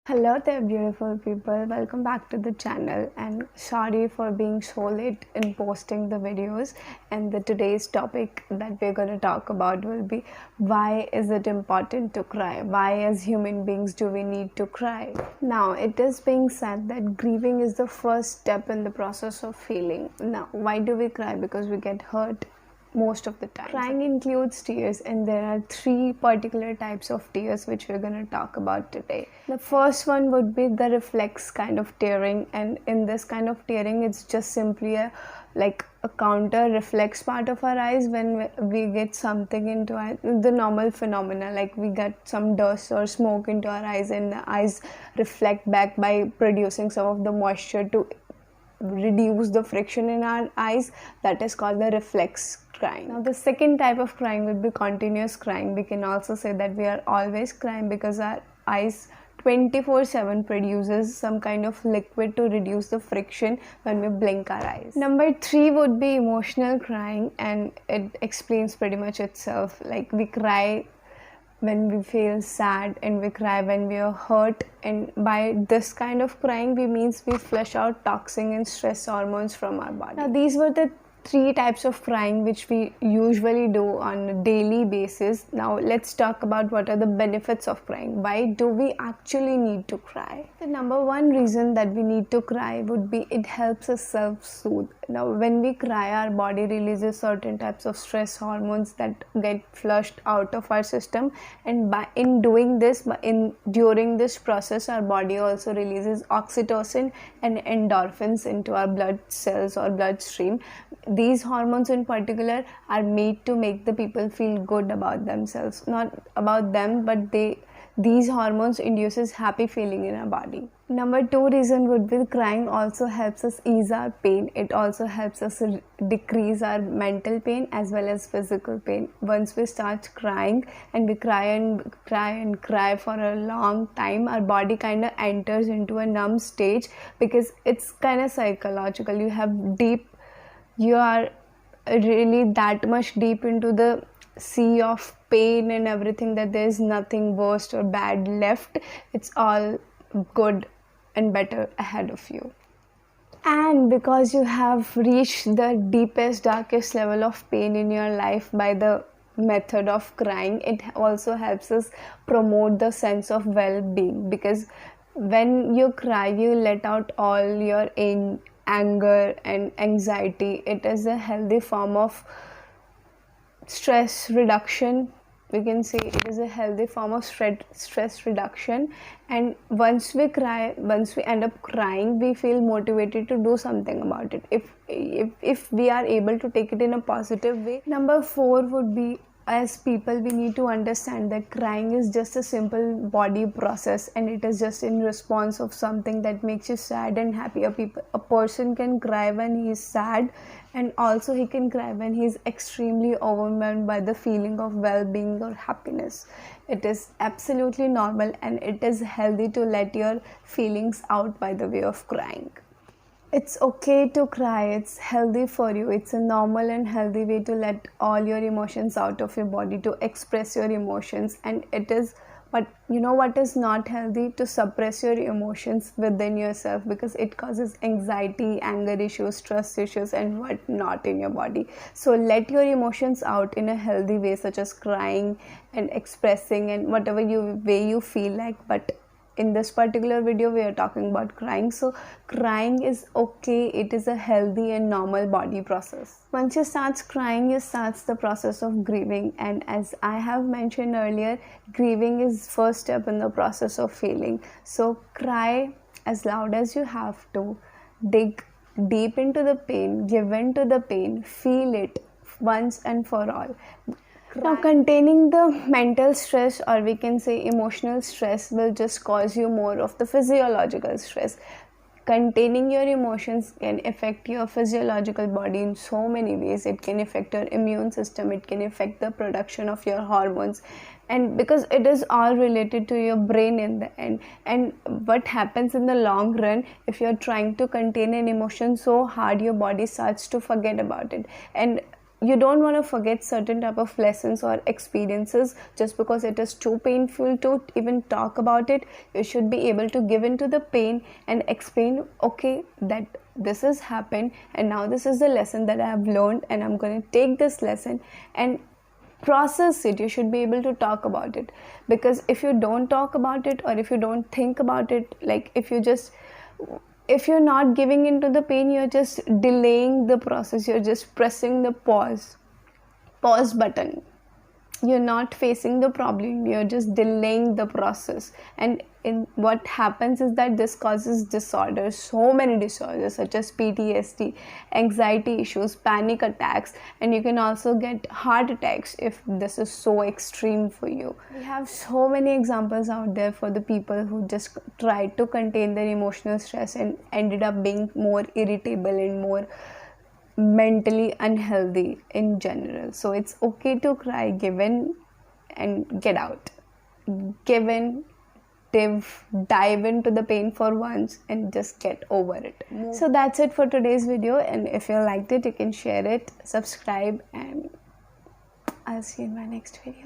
Hello there, beautiful people. Welcome back to the channel, and sorry for being so late in posting the videos. And today's topic that we're going to talk about will be, why is it important to cry? Why, as human beings, do we need to cry? Now, it is being said that grieving is the first step in the process of healing. Now, why do we cry? Because we get hurt most of the time. Crying includes tears, and there are three particular types of tears which we're going to talk about today. The first one would be the reflex kind of tearing, and in this kind of tearing, it's just simply a counter reflex part of our eyes when we get something into the normal phenomena, like we get some dust or smoke into our eyes, and the eyes reflect back by producing some of the moisture to reduce the friction in our eyes. That is called the reflex crying. Now, the second type of crying would be continuous crying. We can also say that we are always crying because our eyes 24/7 produces some kind of liquid to reduce the friction when we blink our eyes. Number 3 would be emotional crying, and it explains pretty much itself. Like, we cry when we feel sad, and we cry when we are hurt, and by this kind of crying we means we flush out toxin and stress hormones from our body. Now, these were the three types of crying which we usually do on a daily basis. Now let's talk about what are the benefits of crying. Why do we actually need to cry? The number one reason that we need to cry would be it helps us self-soothe. Now, when we cry, our body releases certain types of stress hormones that get flushed out of our system, and during this process, our body also releases oxytocin and endorphins into our blood cells or bloodstream. These hormones in particular are made to make the people feel good about themselves, not about them, but these hormones induces happy feeling in our body. Number 2 reason would be crying also helps us ease our pain. It also helps us decrease our mental pain as well as physical pain. Once we start crying, and we cry and cry and cry for a long time, our body kind of enters into a numb stage, because it's kind of psychological. You are really that much deep into the sea of pain and everything that there is nothing worse or bad left. It's all good and better ahead of you. And because you have reached the deepest, darkest level of pain in your life by the method of crying, it also helps us promote the sense of well-being, because when you cry, you let out all your anger and anxiety. It is a healthy form of stress reduction. We can say it is a healthy form of stress reduction. And once we end up crying, we feel motivated to do something about it, if we are able to take it in a positive way. Number 4 would be, as people, we need to understand that crying is just a simple body process, and it is just in response of something that makes you sad and happy. A person can cry when he is sad, and also he can cry when he is extremely overwhelmed by the feeling of well-being or happiness. It is absolutely normal, and it is healthy to let your feelings out by the way of crying. It's okay to cry. It's healthy for you. It's a normal and healthy way to let all your emotions out of your body, to express your emotions. And it is, but you know what is not healthy? To suppress your emotions within yourself, because it causes anxiety, anger issues, trust issues, and what not in your body. So let your emotions out in a healthy way, such as crying and expressing and whatever way you feel like. But in this particular video, we are talking about crying. So crying is okay. It is a healthy and normal body process. Once you start crying, you start the process of grieving. And as I have mentioned earlier, grieving is first step in the process of healing. So cry as loud as you have to. Dig deep into the pain. Give in to the pain. Feel it once and for all. Now, containing the mental stress, or we can say emotional stress, will just cause you more of the physiological stress. Containing your emotions can affect your physiological body in so many ways. It can affect your immune system. It can affect the production of your hormones. And because it is all related to your brain in the end. And what happens in the long run, if you're trying to contain an emotion so hard, your body starts to forget about it. And you don't want to forget certain type of lessons or experiences just because it is too painful to even talk about it. You should be able to give into the pain and explain, okay, that this has happened and now this is the lesson that I have learned, and I'm going to take this lesson and process it. You should be able to talk about it, because if you don't talk about it, or if you don't think about it, like if you're not giving into the pain, you're just delaying the process. You're just pressing the pause button. You're not facing the problem, you're just delaying the process. And what happens is that this causes disorders, so many disorders such as PTSD, anxiety issues, panic attacks, and you can also get heart attacks if this is so extreme for you. We have so many examples out there for the people who just tried to contain their emotional stress and ended up being more irritable and more mentally unhealthy in general. So it's okay to cry, give in and get out. Give in, dive into the pain for once and just get over it. So that's it for today's video, and if you liked it, you can share it, subscribe, and I'll see you in my next video.